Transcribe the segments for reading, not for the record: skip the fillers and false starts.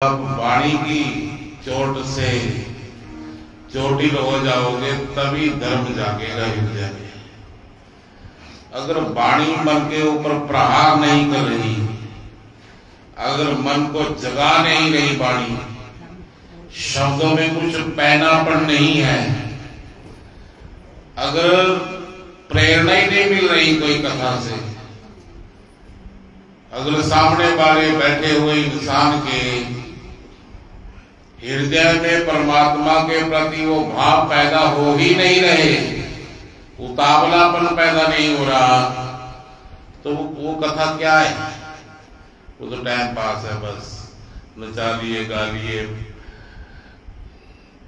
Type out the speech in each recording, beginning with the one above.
आप वाणी की चोट से चोटिल हो जाओगे तभी धर्म जागेगा हृदय में। अगर वाणी मन के ऊपर प्रहार नहीं कर रही, अगर मन को जगा नहीं रही वाणी, शब्दों में कुछ पैनापन नहीं है, अगर प्रेरणा ही नहीं मिल रही कोई कथा से, अगर सामने वाले बैठे हुए इंसान के हृदय में परमात्मा के प्रति वो भाव पैदा हो ही नहीं रहे, उतावलापन पैदा नहीं हो रहा, तो वो कथा क्या है? वो तो टाइम पास है, बस नचा लिए गा लिए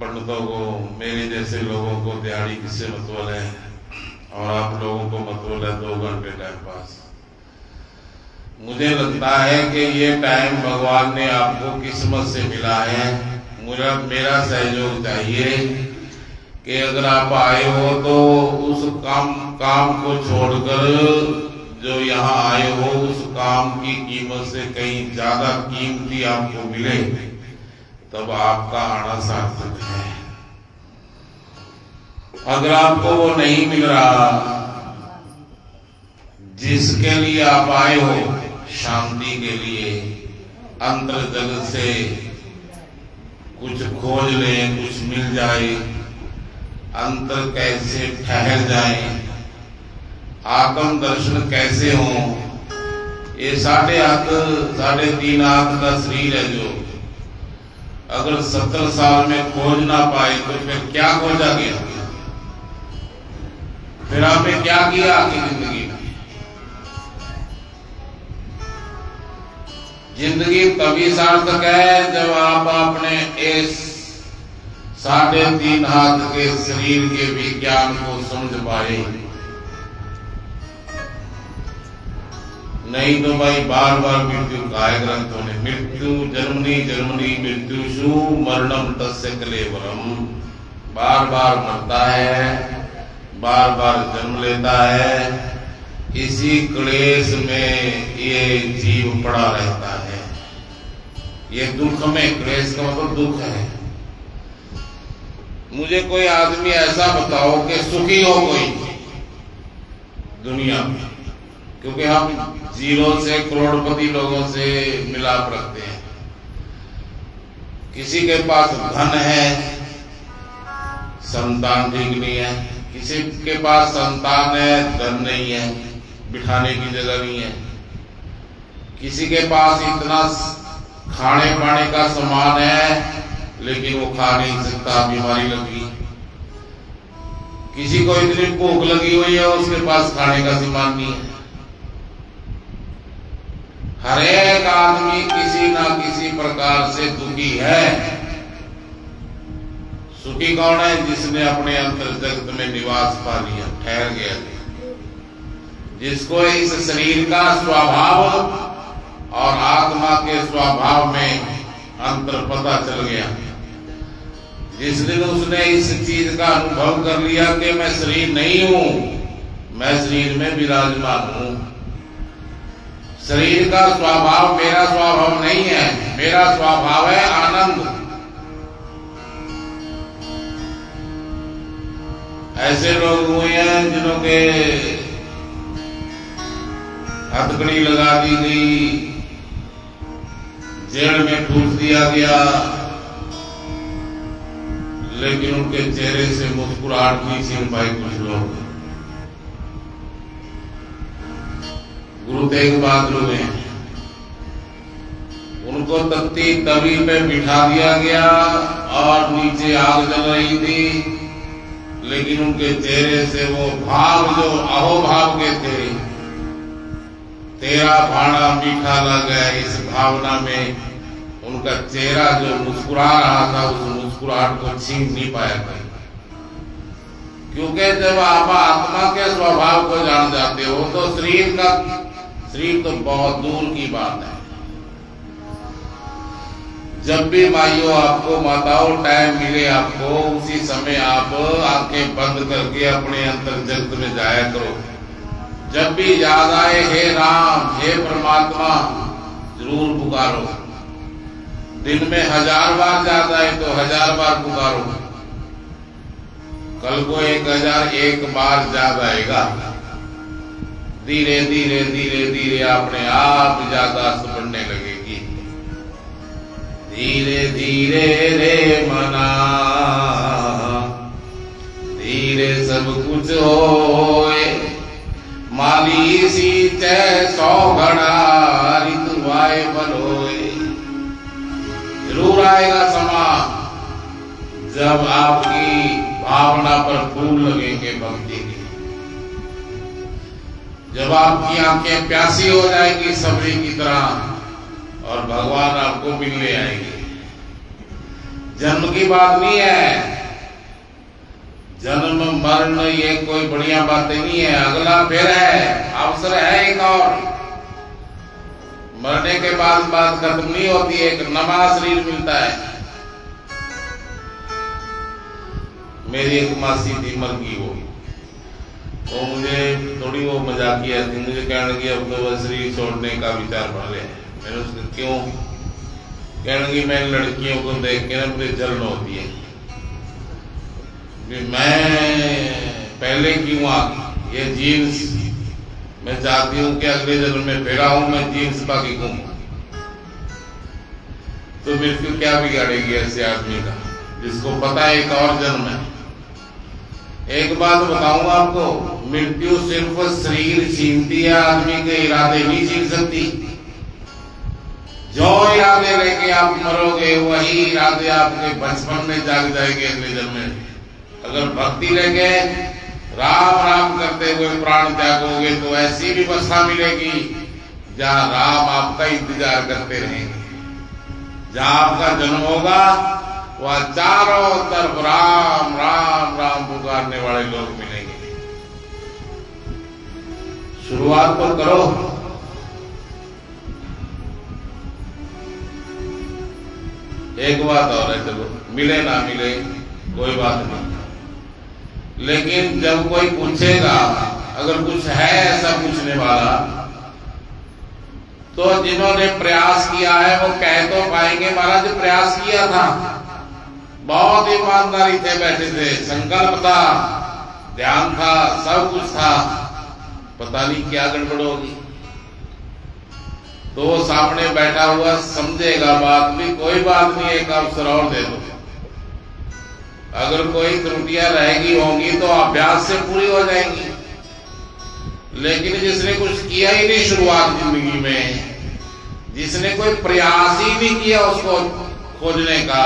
पंडितों को, मेरे जैसे लोगों को दिहाड़ी किससे मतलब है, और आप लोगों को मतलब है 2 घंटे टाइम पास। मुझे लगता है कि ये टाइम भगवान ने आपको किस्मत से मिला है। मेरा सहयोग चाहिए कि अगर आप आए हो तो उस काम को छोड़कर जो यहाँ आए हो उस काम की कीमत से कहीं ज्यादा कीमती आपको मिले, तब आपका आना सार्थक है। अगर आपको वो नहीं मिल रहा जिसके लिए आप आए हो, शांति के लिए, अंतर जगत से कुछ खोज लें, कुछ मिल जाए, अंतर कैसे ठहर जाए, आत्म दर्शन कैसे हो, ये 3.5 आंख का शरीर है जो अगर 70 साल में खोज ना पाए तो फिर क्या खोजा गया? फिर आपने क्या किया आपकी जिंदगी में? जिंदगी तभी सार्थक है जब आप अपने इस 3.5 हाथ के शरीर के विज्ञान को समझ पाए। नहीं तो भाई बार बार मृत्यु गाय ग्रंथों ने, मृत्यु जन्मनी मृत्युषु मरणम तस्य कलेवरम, बार बार मरता है, बार बार जन्म लेता है, इसी क्लेश में ये जीव पड़ा रहता है। ये दुख में, क्लेश का मतलब दुख है। मुझे कोई आदमी ऐसा बताओ कि सुखी हो कोई दुनिया में, क्योंकि हम 0 से करोड़पति लोगों से मिलाप रखते हैं। किसी के पास धन है, संतान ठीक नहीं है, किसी के पास संतान है, धन नहीं है, बिठाने की जगह नहीं है, किसी के पास इतना खाने पाने का सामान है लेकिन वो खा नहीं सकता, बीमारी लगी, किसी को इतनी भूख लगी हुई है उसके पास खाने का सामान नहीं है। हर एक आदमी किसी ना किसी प्रकार से दुखी है। सुखी कौन है? जिसने अपने अंतर जगत में निवास पा लिया, ठहर गया, जिसको इस शरीर का स्वभाव और आत्मा के स्वभाव में अंतर पता चल गया, जिस दिन उसने इस चीज का अनुभव कर लिया कि मैं शरीर नहीं हूं, मैं शरीर में विराजमान हूं, शरीर का स्वभाव मेरा स्वभाव नहीं है, मेरा स्वभाव है आनंद। ऐसे लोग हुए हैं जिन्हों के हथकड़ी लगा दी गई, जेल में ठूस दिया गया, लेकिन उनके चेहरे से मुस्कुराहट नहीं छीन पाई कुछ लोग। गुरु तेग बहादुर ने उनको तख्ती तवी पे बिठा दिया गया और नीचे आग जल रही थी, लेकिन उनके चेहरे से वो भाव जो अहोभाव के थे, तेरा भाड़ा मीठा लग गया, इस भावना में उनका चेहरा जो मुस्कुरा रहा था उस मुस्कुराहट को छीन नहीं पाया कोई। क्योंकि जब आप आत्मा के स्वभाव को जान जाते हो तो शरीर तो बहुत दूर की बात है। जब भी माइयों आपको, माताओं, टाइम मिले आपको, उसी समय आप आंखें बंद करके अपने अंतर जगत में जाया करो। जब भी याद आए, हे राम, हे परमात्मा, जरूर पुकारो। दिन में 1000 बार याद आए तो 1000 बार पुकारो, कल को 1001 बार याद आएगा। धीरे धीरे धीरे धीरे अपने आप याददाश्त बढ़ने लगेगी। धीरे धीरे रे मना, धीरे सब कुछ होए, माली सीते 100 घड़ा ऋतुवाए बलोए। जरूर आएगा समा जब आपकी भावना पर फूल लगेंगे भक्ति के, जब आपकी आंखें प्यासी हो जाएंगी सबरी की तरह और भगवान आपको मिलने आएंगे। जन्म की बात नहीं है, जन्म मरण ये कोई बढ़िया बातें नहीं है, अगला फिर है, अवसर है एक और। मरने के बाद बात खत्म नहीं होती, एक नया शरीर मिलता है। मेरी एक मासी थी, मर गई वो मुझे थोड़ी वो मजाकिया थी, मुझे कहने लगी अब तो वह शरीर छोड़ने का विचार बन लिया। मैंने उसको क्यों, कहने लगी मैं लड़कियों को देख के ना मुझे जलन होती है, मैं पहले क्यों आ गई, ये जीन्स मैं चाहती हूं कि अगले जन्म में फिर आऊं, मैं जीन्स बाकी घूमूं। तो मृत्यु क्या बिगाड़ेगी ऐसे आदमी का जिसको पता है एक और जन्म है। एक बात बताऊं आपको, मृत्यु सिर्फ शरीर छीनती है, आदमी के इरादे नहीं छीन सकती। जो इरादे लेके आप मरोगे वही इरादे आपके बचपन में जाग जाएंगे अगले जन्म में। अगर भक्ति लेके राम राम करते हुए प्राण त्यागोगे तो ऐसी भी अवस्था मिलेगी जहां राम आपका इंतजार करते रहेंगे। जहां आपका जन्म होगा वह चारों तरफ राम राम राम पुकारने वाले लोग मिलेंगे। शुरुआत तो करो। एक बात और है, चलो मिले ना मिले कोई बात नहीं, लेकिन जब कोई पूछेगा, अगर कुछ है ऐसा पूछने वाला, तो जिन्होंने प्रयास किया है वो कह तो पाएंगे महाराज प्रयास किया था, बहुत ईमानदारी से बैठे थे, संकल्प था, ध्यान था, सब कुछ था, पता नहीं क्या गड़बड़ होगी। तो वो सामने बैठा हुआ समझेगा बात भी, कोई बात नहीं, एक अवसर और दे दो। अगर कोई त्रुटियां रहेगी होंगी तो अभ्यास से पूरी हो जाएंगी। लेकिन जिसने कुछ किया ही नहीं शुरुआत जिंदगी में, जिसने कोई प्रयास ही नहीं किया उसको खोजने का,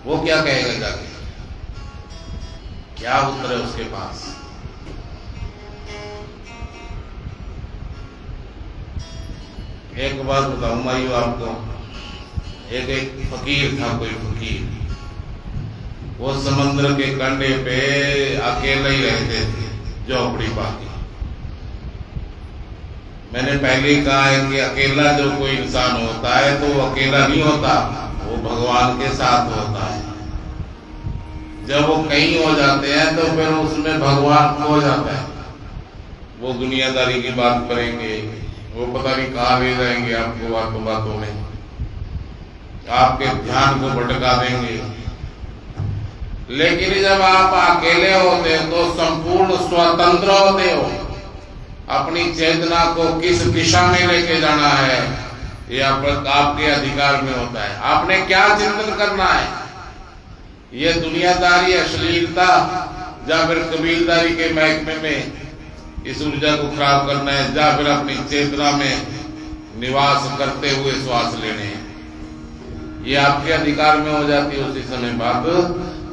वो क्या कहेगा जाके, क्या उत्तर है उसके पास। एक बात बताऊंगा यू आपको, एक फकीर था, कोई फकीर, वो समुद्र के कंढे पे अकेले ही रहते थे, झोपड़ी पाके। मैंने पहले ही कहा है कि अकेला जो कोई इंसान होता है तो वो अकेला नहीं होता, वो भगवान के साथ होता है। जब वो कहीं हो जाते हैं तो फिर उसमें भगवान खो जाता है। वो दुनियादारी की बात करेंगे, वो पता नहीं कहाँ ले जाएंगे आपको बातों बातों में, आपके ध्यान को भटका देंगे। लेकिन जब आप अकेले होते हो तो संपूर्ण स्वतंत्र होते हो। अपनी चेतना को किस दिशा में लेके जाना है ये आपके अधिकार में होता है। आपने क्या चिंतन करना है, ये दुनियादारी, अश्लीलता या फिर कबीलदारी के महकमे में इस ऊर्जा को खराब करना है, या फिर अपनी चेतना में निवास करते हुए श्वास लेने हैं। ये आपके अधिकार में हो जाती है उसी समय बात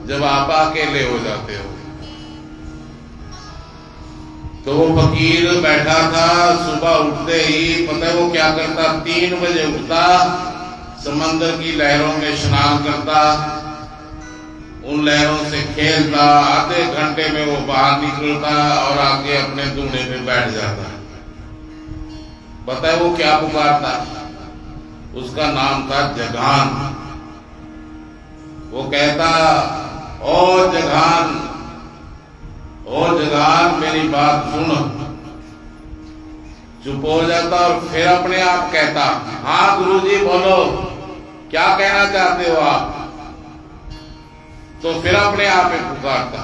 जब आप अकेले हो जाते हो। तो वो फकीर बैठा था, सुबह उठते ही पता है वो क्या करता, 3 बजे उठता, समंदर की लहरों में स्नान करता, उन लहरों से खेलता, आधे घंटे में वो बाहर निकलता और आके अपने दूल्हे पे बैठ जाता। पता है वो क्या पुकारता, उसका नाम था जघान। वो कहता, ओ जघान, ओ जघान मेरी बात सुन। चुप हो जाता और फिर अपने आप कहता, हाँ गुरुजी बोलो, क्या कहना चाहते हो आप? तो फिर अपने आप ही पुकारता,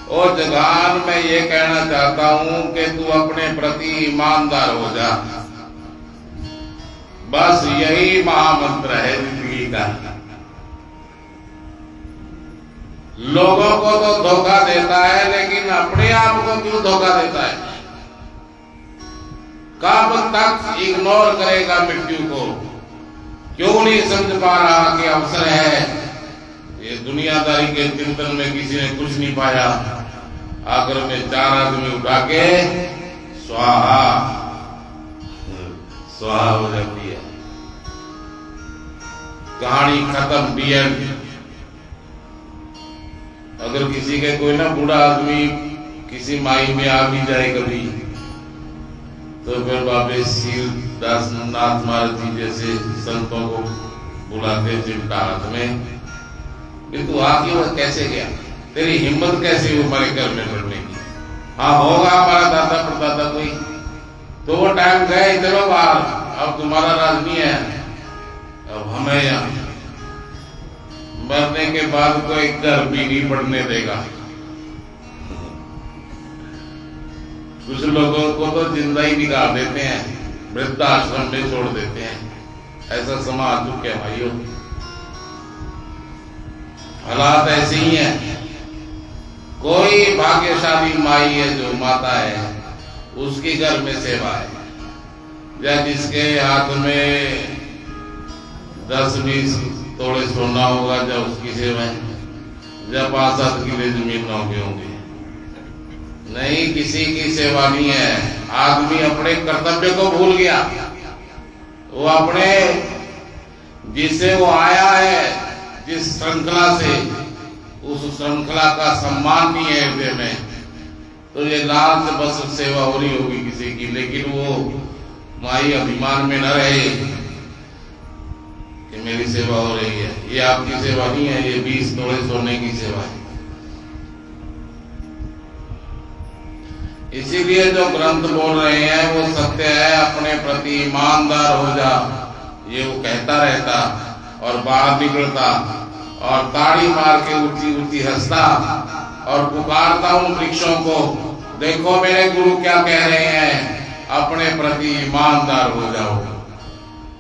ओ जगान मैं ये कहना चाहता हूं कि तू अपने प्रति ईमानदार हो जा। बस यही महामंत्र है जिंदगी का। लोगों को तो धोखा देता है, लेकिन अपने आप को क्यों धोखा देता है? कब तक इग्नोर करेगा मृत्यु को? क्यों नहीं समझ पा रहा कि अवसर है? ये दुनियादारी के चिंतन में किसी ने कुछ नहीं पाया, आखिर में 4 आदमी उठा के स्वाहा स्वाहा हो जाती है, कहानी खत्म, डियर। अगर किसी के कोई ना बूढ़ा आदमी किसी माई में आ भी जाए कभी, तो फिर बाबे सीरदास नाथ महाराज जी जैसे संतों को बुलाते चिमटा हाथ में, तू आके वो कैसे गया, तेरी हिम्मत कैसे हुई हमारे घर में बढ़ने की? हाँ होगा हमारा दादा परदादा कोई, तो वो टाइम गए, चलो बाहर, अब तुम्हारा राज नहीं है, अब हमें यहाँ मरने के बाद कोई घर भी नहीं पड़ने देगा। कुछ लोगों को तो जिंदा ही निकाल देते हैं, वृद्धाश्रम में छोड़ देते हैं। ऐसा समय आ चुके हैं भाइयों, हालात ऐसे ही हैं। कोई भाग्यशाली माई है जो माता है, उसकी घर में सेवा है, या जिसके हाथ में 10-20 तोड़े सोना होगा, जब उसकी सेवा है, जब 5-7 किले जमीन ना होंगे। नहीं, किसी की सेवा नहीं है। आदमी अपने कर्तव्य को भूल गया, वो अपने जिससे वो आया है, जिस श्रृंखला से, उस श्रृंखला का सम्मान नहीं है हृदय में, तो ये लाल से बस सेवा हो रही होगी किसी की, लेकिन वो माई अभिमान में न रहे कि मेरी सेवा हो रही है। ये आपकी सेवा नहीं है, ये 20 तोड़े सोने की सेवा है। इसीलिए जो ग्रंथ बोल रहे हैं वो सत्य है। अपने प्रति ईमानदार हो जा, ये वो कहता रहता और बाहर निकलता और ताड़ी मार के ऊंची ऊंची हंसता और पुकारता उन वृक्षों को, देखो मेरे गुरु क्या कह रहे हैं, अपने प्रति ईमानदार हो जाओ।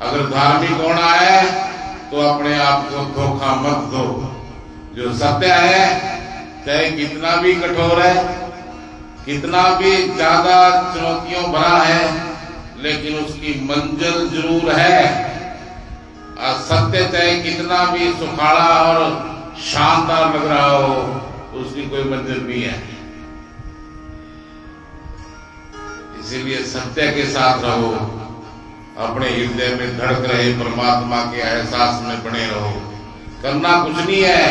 अगर धार्मिक होना है तो अपने आप को धोखा मत दो। जो सत्य है, चाहे कितना भी कठोर है, कितना भी ज्यादा चुनौतियों भरा है, लेकिन उसकी मंजिल जरूर है। सत्य चाहे कितना भी सुखाड़ा और शानदार लग रहा हो, उसकी कोई मंजिल नहीं है। इसीलिए सत्य के साथ रहो, अपने हृदय में धड़क रहे परमात्मा के एहसास में बने रहो। करना कुछ नहीं है,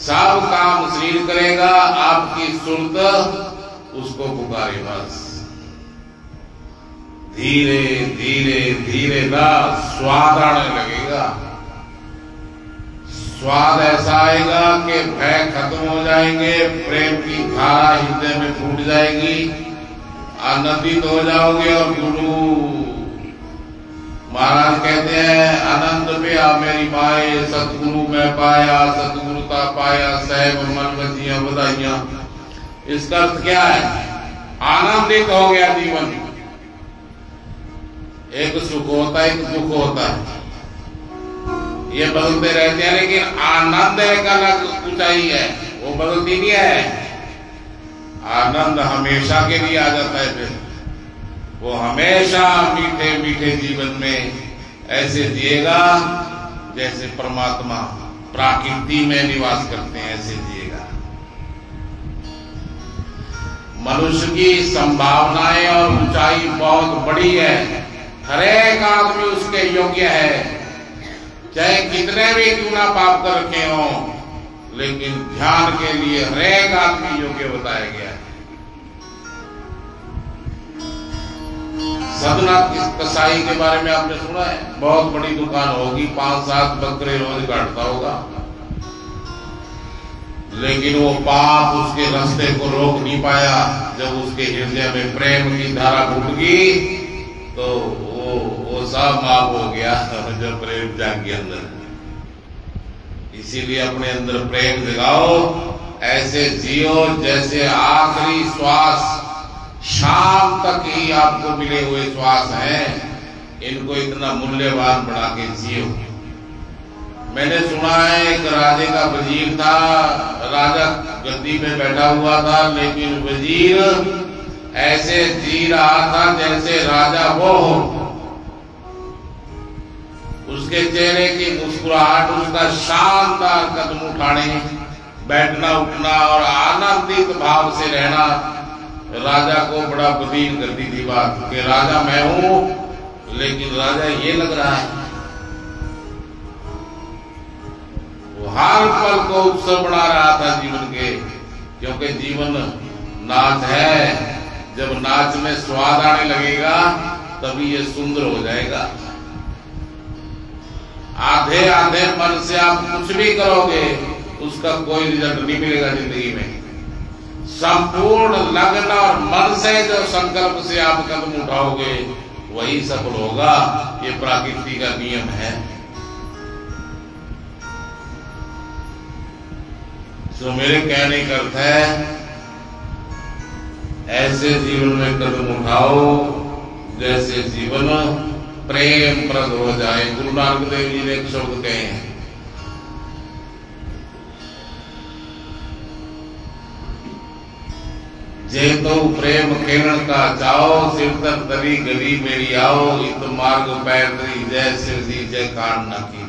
सब काम शरीर करेगा, आपकी सुरत उसको पुकारे बस। धीरे धीरे धीरे ना स्वाद आने लगेगा। स्वाद ऐसा आएगा कि भय खत्म हो जाएंगे, प्रेम की धारा हृदय में फूट जाएगी, आनंदित हो जाओगे। और गुरु महाराज कहते हैं, आनंद पिया मेरी माए, सतगुरु मैं पाया, सतगुरुता पाया, सहब मन बजिया बधाइयां। इसका अर्थ क्या है? आनंदित हो गया जीवन। एक सुख होता है, एक दुख होता है, ये बदलते रहते हैं, लेकिन आनंद एक अलग ऊंचाई है, वो बदलती नहीं है। आनंद हमेशा के लिए आ जाता है, फिर वो हमेशा मीठे मीठे जीवन में ऐसे जिएगा जैसे परमात्मा प्रकृति में निवास करते हैं, ऐसे जिएगा। मनुष्य की संभावनाएं और ऊंचाई बहुत बड़ी है, हर एक आदमी उसके योग्य है, चाहे कितने भी क्यों ना पाप कर रखे हों, लेकिन ध्यान के लिए हर एक आदमी योग्य बताया गया है। सदनाथ कसाई के बारे में आपने सुना है, बहुत बड़ी दुकान होगी, 5-7 बकरे रोज काटता होगा, लेकिन वो पाप उसके रास्ते को रोक नहीं पाया। जब उसके हृदय में प्रेम की धारा फूट गई तो वो वो सब माफ हो गया जब प्रेम जाग गया अंदर। इसीलिए अपने अंदर प्रेम जगाओ, ऐसे जियो जैसे आखिरी श्वास शाम तक ही आपको मिले हुए श्वास हैं, इनको इतना मूल्यवान बना के जियो। मैंने सुना है एक राजे का वजीर था, राजा गद्दी में बैठा हुआ था, लेकिन वजीर ऐसे जी रहा था जैसे राजा वो हो। उसके चेहरे की मुस्कुराहट, उसका शानदार कदम उठाने, बैठना उठना और आनंदित भाव से रहना राजा को बड़ा बदीन करती थी बात कि राजा मैं हूं, लेकिन राजा ये लग रहा है। वो हर पल को उत्सव बना रहा था जीवन के, क्योंकि जीवन नाच है। जब नाच में स्वाद आने लगेगा तभी ये सुंदर हो जाएगा। आधे आधे मन से आप कुछ भी करोगे उसका कोई रिजल्ट नहीं मिलेगा जिंदगी में। संपूर्ण लगन और मन से जो संकल्प से आप कदम उठाओगे वही सफल होगा। ये प्रकृति का नियम है। तो मेरे कहने का अर्थ है, ऐसे जीवन में कदम उठाओ जैसे जीवन प्रेम प्रद हो जाए। गुरु नानक देव जी ने एक शब्द कहे हैं, जे तो प्रेम खेलन का चाओ, सिर तर तरी गली मेरी आओ, इत मार्ग पैर तरी जय शिव जी जय कान न की।